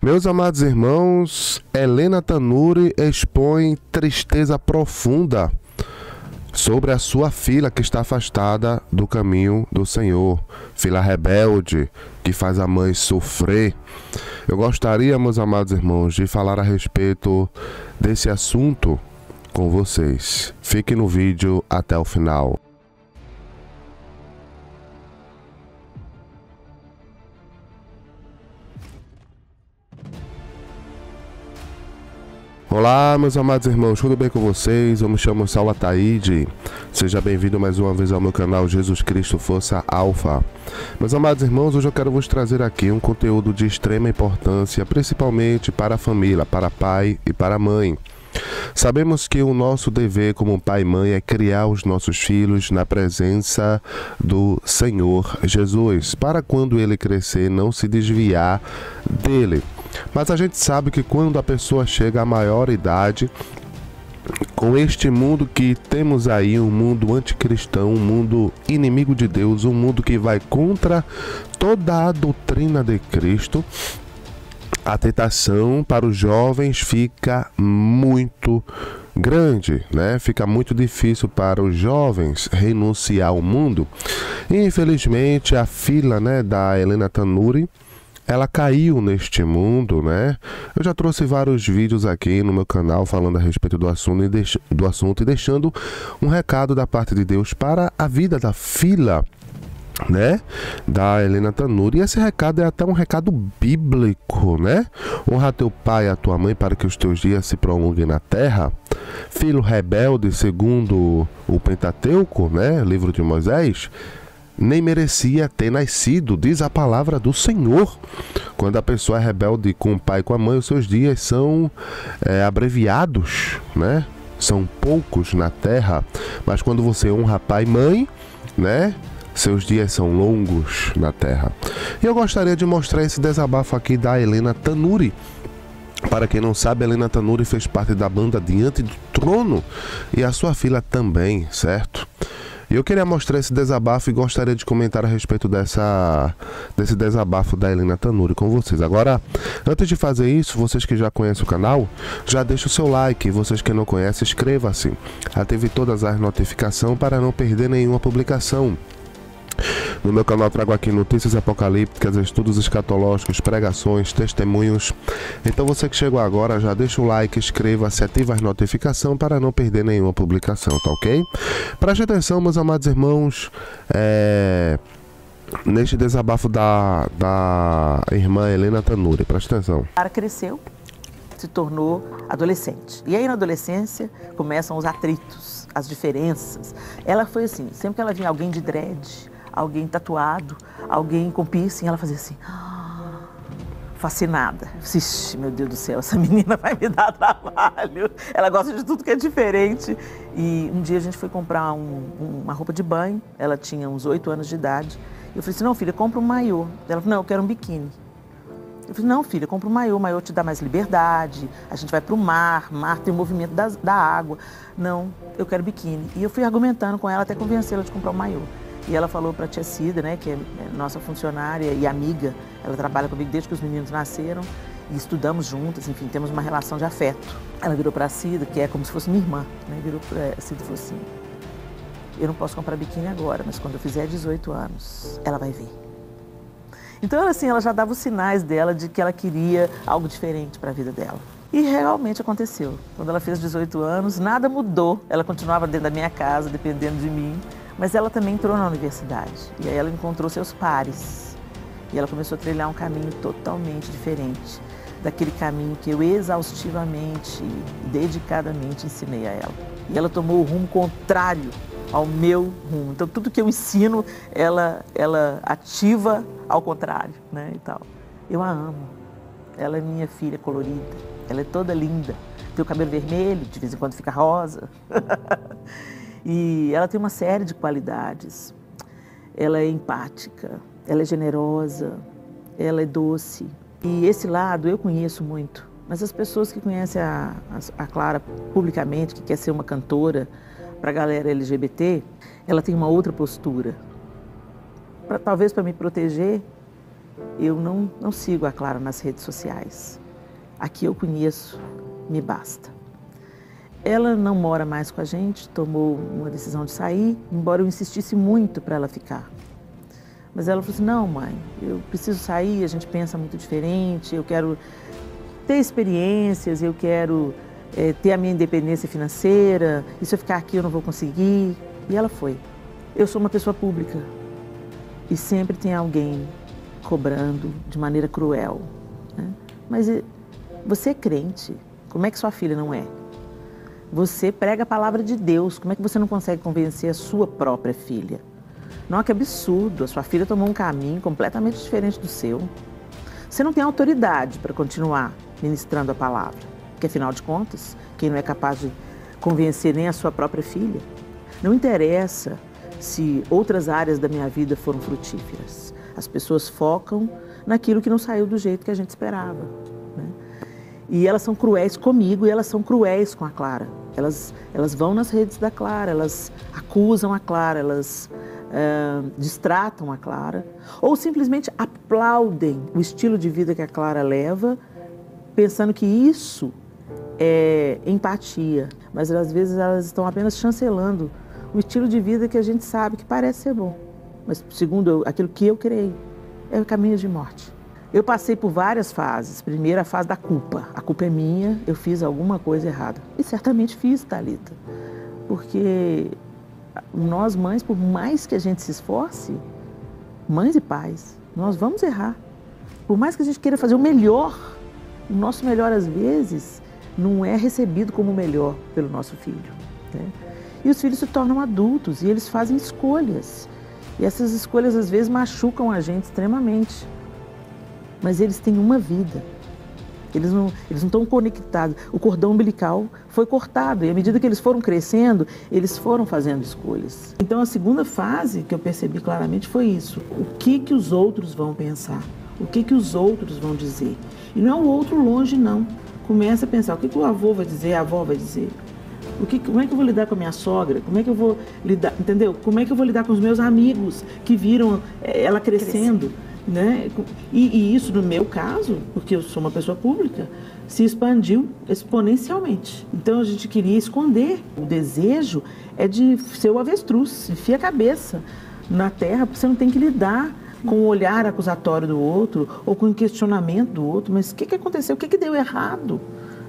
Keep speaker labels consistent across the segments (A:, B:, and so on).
A: Meus amados irmãos, Helena Tanuri expõe tristeza profunda sobre a sua filha que está afastada do caminho do Senhor, filha rebelde que faz a mãe sofrer. Eu gostaria, meus amados irmãos, de falar a respeito desse assunto com vocês. Fique no vídeo até o final. Olá, meus amados irmãos, tudo bem com vocês? Eu me chamo Saulo Ataíde. Seja bem-vindo mais uma vez ao meu canal Jesus Cristo Força Alfa. Meus amados irmãos, hoje eu quero vos trazer aqui um conteúdo de extrema importância, principalmente para a família, para pai e para mãe. Sabemos que o nosso dever como pai e mãe é criar os nossos filhos na presença do Senhor Jesus, para quando ele crescer não se desviar dele. Mas a gente sabe que quando a pessoa chega à maior idade, com este mundo que temos aí, um mundo anticristão, um mundo inimigo de Deus, um mundo que vai contra toda a doutrina de Cristo, a tentação para os jovens fica muito grande, né? Fica muito difícil para os jovens renunciar ao mundo. E, infelizmente, a filha, né, da Helena Tanuri, ela caiu neste mundo, né? Eu já trouxe vários vídeos aqui no meu canal falando a respeito do assunto e deixando um recado da parte de Deus para a vida da filha, né, da Helena Tanuri. E esse recado é até um recado bíblico, né? Honra teu pai e a tua mãe para que os teus dias se prolonguem na terra. Filho rebelde, segundo o Pentateuco, né, livro de Moisés, nem merecia ter nascido, diz a palavra do Senhor. Quando a pessoa é rebelde com o pai e com a mãe, os seus dias são abreviados, né? São poucos na terra. Mas quando você honra pai e mãe, né, seus dias são longos na terra. E eu gostaria de mostrar esse desabafo aqui da Helena Tanuri. Para quem não sabe, a Helena Tanuri fez parte da banda Diante do Trono e a sua filha também, certo? E eu queria mostrar esse desabafo e gostaria de comentar a respeito desse desabafo da Helena Tanuri com vocês. Agora, antes de fazer isso, vocês que já conhecem o canal, já deixa o seu like. E vocês que não conhecem, inscreva-se. Ative todas as notificações para não perder nenhuma publicação. No meu canal trago aqui notícias apocalípticas, estudos escatológicos, pregações, testemunhos. Então você que chegou agora, já deixa o like, inscreva-se, ativa as notificações para não perder nenhuma publicação, tá ok? Preste atenção, meus amados irmãos, neste desabafo da irmã Helena Tanuri. Preste atenção.
B: Ela cresceu, se tornou adolescente. E aí na adolescência começam os atritos, as diferenças. Ela foi assim, sempre que ela vinha alguém de dread, alguém tatuado, alguém com piercing, ela fazia assim, fascinada. Ixi, meu Deus do céu, essa menina vai me dar trabalho. Ela gosta de tudo que é diferente. E um dia a gente foi comprar uma roupa de banho, ela tinha uns 8 anos de idade. Eu falei assim, não filha, compra um maiô. Ela falou, não, eu quero um biquíni. Eu falei, não filha, compra um maiô, o maiô te dá mais liberdade, a gente vai para o mar tem o movimento da água. Não, eu quero biquíni. E eu fui argumentando com ela até convencê-la de comprar um maiô. E ela falou para a tia Cida, né, que é nossa funcionária e amiga, ela trabalha comigo desde que os meninos nasceram e estudamos juntas, enfim, temos uma relação de afeto. Ela virou para a Cida, que é como se fosse minha irmã, né, virou para a Cida e falou assim, eu não posso comprar biquíni agora, mas quando eu fizer 18 anos, ela vai ver. Então, assim, ela já dava os sinais dela de que ela queria algo diferente para a vida dela. E realmente aconteceu. Quando ela fez 18 anos, nada mudou. Ela continuava dentro da minha casa, dependendo de mim. Mas ela também entrou na universidade. E aí ela encontrou seus pares. E ela começou a trilhar um caminho totalmente diferente daquele caminho que eu exaustivamente e dedicadamente ensinei a ela. E ela tomou o rumo contrário ao meu rumo. Então, tudo que eu ensino, ela ativa ao contrário, né, e tal. Eu a amo. Ela é minha filha colorida. Ela é toda linda. Tem o cabelo vermelho, de vez em quando fica rosa. E ela tem uma série de qualidades. Ela é empática, ela é generosa, ela é doce. E esse lado eu conheço muito. Mas as pessoas que conhecem a Clara publicamente, que quer ser uma cantora para a galera LGBT, ela tem uma outra postura. Talvez para me proteger, eu não sigo a Clara nas redes sociais. A que eu conheço me basta. Ela não mora mais com a gente, tomou uma decisão de sair, embora eu insistisse muito para ela ficar. Mas ela falou assim, não, mãe, eu preciso sair, a gente pensa muito diferente, eu quero ter experiências, eu quero ter a minha independência financeira, e se eu ficar aqui eu não vou conseguir. E ela foi. Eu sou uma pessoa pública e sempre tem alguém cobrando de maneira cruel, né? Mas você é crente, como é que sua filha não é? Você prega a palavra de Deus, como é que você não consegue convencer a sua própria filha? Não, que absurdo, a sua filha tomou um caminho completamente diferente do seu. Você não tem autoridade para continuar ministrando a palavra, porque afinal de contas, quem não é capaz de convencer nem a sua própria filha? Não interessa se outras áreas da minha vida foram frutíferas. As pessoas focam naquilo que não saiu do jeito que a gente esperava, né? E elas são cruéis comigo e elas são cruéis com a Clara. Elas vão nas redes da Clara, elas acusam a Clara, elas distratam a Clara, ou simplesmente aplaudem o estilo de vida que a Clara leva, pensando que isso é empatia. Mas às vezes elas estão apenas chancelando o estilo de vida que a gente sabe que parece ser bom, mas segundo aquilo que eu criei, é o caminho de morte. Eu passei por várias fases. Primeiro, a fase da culpa. A culpa é minha, eu fiz alguma coisa errada. E certamente fiz, Thalita. Porque nós mães, por mais que a gente se esforce, mães e pais, nós vamos errar. Por mais que a gente queira fazer o melhor, o nosso melhor às vezes não é recebido como o melhor pelo nosso filho, né? E os filhos se tornam adultos e eles fazem escolhas. E essas escolhas às vezes machucam a gente extremamente. Mas eles têm uma vida. Eles não estão conectados. O cordão umbilical foi cortado e à medida que eles foram crescendo, eles foram fazendo escolhas. Então a segunda fase que eu percebi claramente foi isso. O que os outros vão pensar? O que os outros vão dizer? E não é o outro longe, não. Começa a pensar, o que o avô vai dizer, a avó vai dizer? Como é que eu vou lidar com a minha sogra? Como é que eu vou lidar, entendeu? Como é que eu vou lidar com os meus amigos que viram ela crescendo? Né? E isso, no meu caso, porque eu sou uma pessoa pública, se expandiu exponencialmente. Então a gente queria esconder. O desejo é de ser o avestruz, enfia a cabeça na terra, porque você não tem que lidar com o olhar acusatório do outro ou com o questionamento do outro. Mas o que aconteceu? O que deu errado?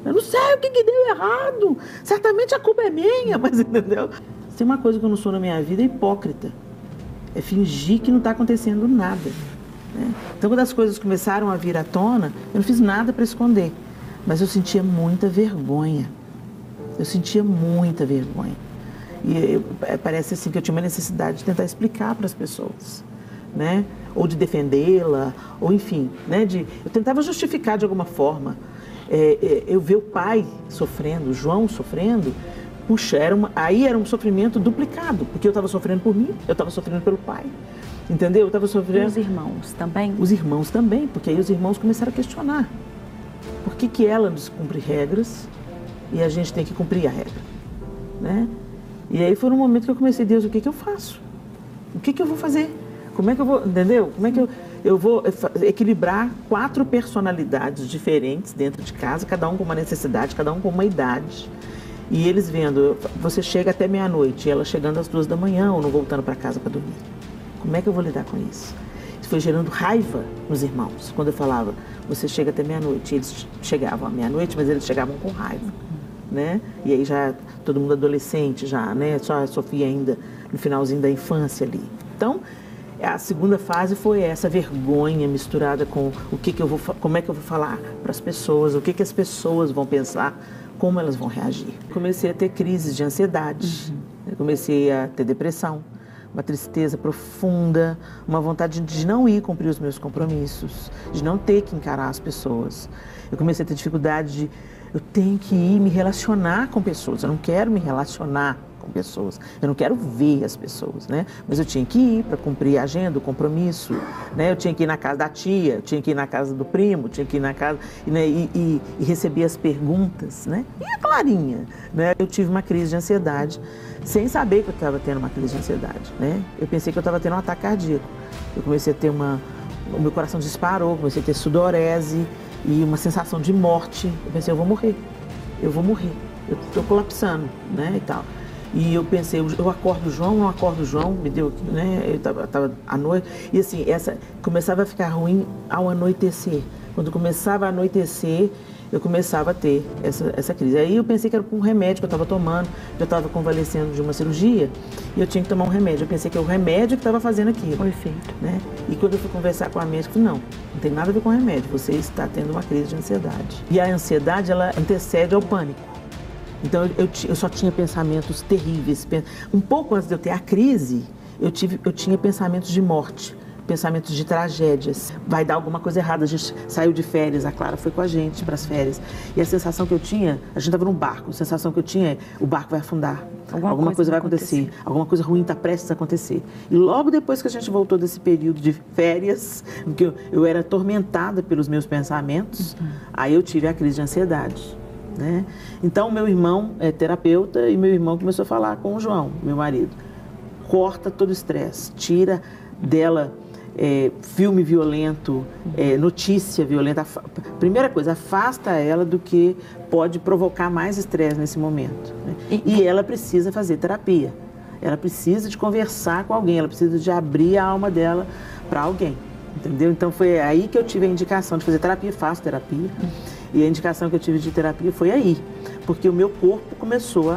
B: Eu não sei o que deu errado. Certamente a culpa é minha, mas entendeu? Tem uma coisa que eu não sou na minha vida, é hipócrita. É fingir que não está acontecendo nada. Então, quando as coisas começaram a vir à tona, eu não fiz nada para esconder, mas eu sentia muita vergonha. Eu sentia muita vergonha. E parece assim que eu tinha uma necessidade de tentar explicar para as pessoas, né? Ou de defendê-la, ou enfim, né? Eu tentava justificar de alguma forma. Eu ver o pai sofrendo, o João sofrendo, puxa, aí era um sofrimento duplicado, porque eu estava sofrendo por mim, eu estava sofrendo pelo pai. Entendeu? Eu estava sofrendo.
C: E os irmãos também?
B: Os irmãos também, porque aí os irmãos começaram a questionar. Por que ela descumpre regras e a gente tem que cumprir a regra? Né? E aí foi um momento que eu comecei, Deus, o que eu faço? O que eu vou fazer? Como é que eu vou, entendeu? Como é que eu vou equilibrar 4 personalidades diferentes dentro de casa, cada um com uma necessidade, cada um com uma idade. E eles vendo, você chega até meia-noite, e ela chegando às 2 da manhã ou não voltando para casa para dormir. Como é que eu vou lidar com isso? Isso foi gerando raiva nos irmãos. Quando eu falava, você chega até meia-noite. Eles chegavam à meia-noite, mas eles chegavam com raiva, né? E aí já todo mundo adolescente já, né? Só a Sofia ainda no finalzinho da infância ali. Então, a segunda fase foi essa vergonha misturada com como é que eu vou falar para as pessoas, o que as pessoas vão pensar, como elas vão reagir. Comecei a ter crises de ansiedade, comecei a ter depressão. Uma tristeza profunda, uma vontade de não ir cumprir os meus compromissos, de não ter que encarar as pessoas. Eu comecei a ter dificuldade de, eu tenho que ir me relacionar com pessoas, eu não quero me relacionar com pessoas, eu não quero ver as pessoas, né? Mas eu tinha que ir para cumprir a agenda, o compromisso, né? Eu tinha que ir na casa da tia, eu tinha que ir na casa do primo, tinha que ir na casa, né? E receber as perguntas, né? E a Clarinha, né? Eu tive uma crise de ansiedade, sem saber que eu estava tendo uma crise de ansiedade, né? Eu pensei que eu estava tendo um ataque cardíaco. Eu comecei a ter o meu coração disparou, comecei a ter sudorese e uma sensação de morte. Eu pensei, eu vou morrer, eu estou colapsando, né, e tal. E eu pensei, eu acordo o João, não acordo o João, me deu, né, eu tava à noite, e assim, começava a ficar ruim ao anoitecer. Quando começava a anoitecer, eu começava a ter essa crise. Aí eu pensei que era um remédio que eu estava tomando, eu estava convalescendo de uma cirurgia e eu tinha que tomar um remédio. Eu pensei que era o remédio que estava fazendo aquilo.
C: Foi feito.
B: Né? E quando eu fui conversar com a médica, eu falei, não tem nada a ver com remédio, você está tendo uma crise de ansiedade. E a ansiedade, ela antecede ao pânico. Então eu só tinha pensamentos terríveis. Um pouco antes de eu ter a crise, eu tinha pensamentos de morte. Pensamentos de tragédias, vai dar alguma coisa errada. A gente saiu de férias, a Clara foi com a gente para as férias. E a sensação que eu tinha, a gente estava num barco, a sensação que eu tinha é, o barco vai afundar, alguma coisa vai acontecer, alguma coisa ruim está prestes a acontecer. E logo depois que a gente voltou desse período de férias, em que eu era atormentada pelos meus pensamentos, aí eu tive a crise de ansiedade. Né? Então, meu irmão é terapeuta e meu irmão começou a falar com o João, meu marido. Corta todo o estresse, tira dela filme violento, notícia violenta. Primeira coisa, afasta ela do que pode provocar mais estresse nesse momento. Né? E ela precisa fazer terapia. Ela precisa de conversar com alguém, ela precisa de abrir a alma dela para alguém. Entendeu? Então foi aí que eu tive a indicação de fazer terapia, faço terapia. E a indicação que eu tive de terapia foi aí, porque o meu corpo começou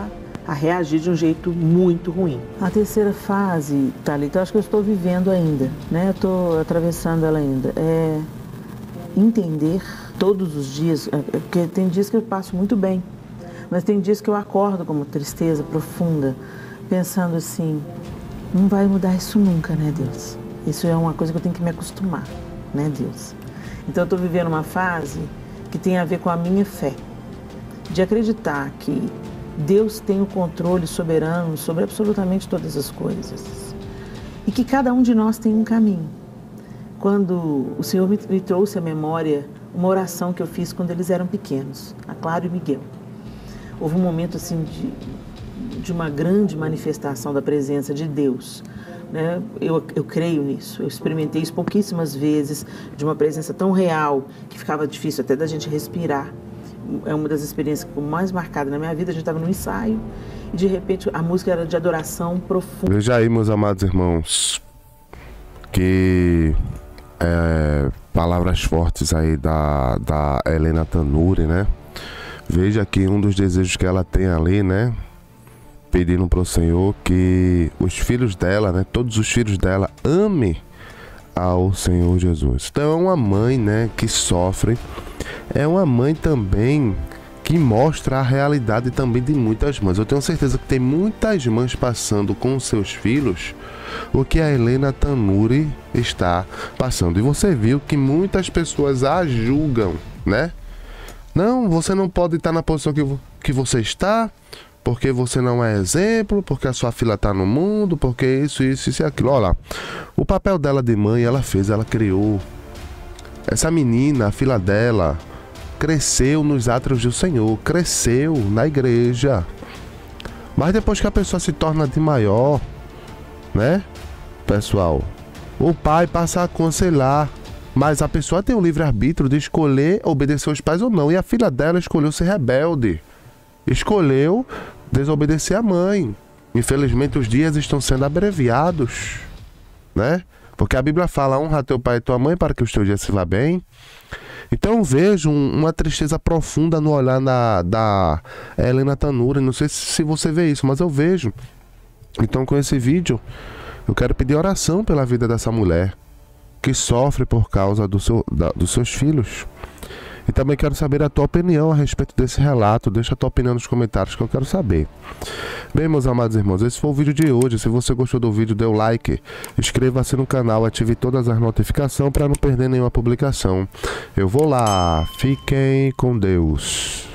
B: a reagir de um jeito muito ruim. A terceira fase, Thalita, eu acho que eu estou vivendo ainda, né? Eu estou atravessando ela ainda. É entender todos os dias, porque tem dias que eu passo muito bem, mas tem dias que eu acordo com uma tristeza profunda, pensando assim, não vai mudar isso nunca, né, Deus? Isso é uma coisa que eu tenho que me acostumar, né, Deus? Então eu estou vivendo uma fase que tem a ver com a minha fé, de acreditar que Deus tem o controle soberano sobre absolutamente todas as coisas. E que cada um de nós tem um caminho. Quando o Senhor me trouxe à memória uma oração que eu fiz quando eles eram pequenos, a Clara e o Miguel. Houve um momento assim de uma grande manifestação da presença de Deus. Né? Eu creio nisso. Eu experimentei isso pouquíssimas vezes, de uma presença tão real que ficava difícil até da gente respirar. É uma das experiências que ficou mais marcada na minha vida. A gente estava no ensaio e de repente a música era de adoração profunda.
A: Veja aí, meus amados irmãos, que palavras fortes aí da Helena Tanuri, né? Veja que um dos desejos que ela tem ali, né? Pedindo para o Senhor que os filhos dela, né? Todos os filhos dela amem ao Senhor Jesus. Então é uma mãe, né? Que sofre. É uma mãe também que mostra a realidade também de muitas mães. Eu tenho certeza que tem muitas mães passando com seus filhos o que a Helena Tanuri está passando. E você viu que muitas pessoas a julgam, né? Não, você não pode estar na posição que você está, porque você não é exemplo, porque a sua filha está no mundo, porque isso e aquilo. Olha lá, o papel dela de mãe, ela fez, ela criou. Essa menina, a filha dela, cresceu nos átrios do Senhor, cresceu na igreja. Mas depois que a pessoa se torna de maior, né, pessoal, o pai passa a aconselhar, mas a pessoa tem o livre-arbítrio de escolher obedecer aos pais ou não. E a filha dela escolheu ser rebelde, escolheu desobedecer a mãe. Infelizmente os dias estão sendo abreviados, né? Porque a Bíblia fala, honra teu pai e tua mãe para que os teus dias se vá bem. Então eu vejo uma tristeza profunda no olhar da Helena Tanuri. Não sei se você vê isso, mas eu vejo. Então com esse vídeo, eu quero pedir oração pela vida dessa mulher que sofre por causa dos seus filhos. E também quero saber a tua opinião a respeito desse relato. Deixa a tua opinião nos comentários que eu quero saber. Bem, meus amados irmãos, esse foi o vídeo de hoje. Se você gostou do vídeo, dê o like, inscreva-se no canal, ative todas as notificações para não perder nenhuma publicação. Eu vou lá. Fiquem com Deus.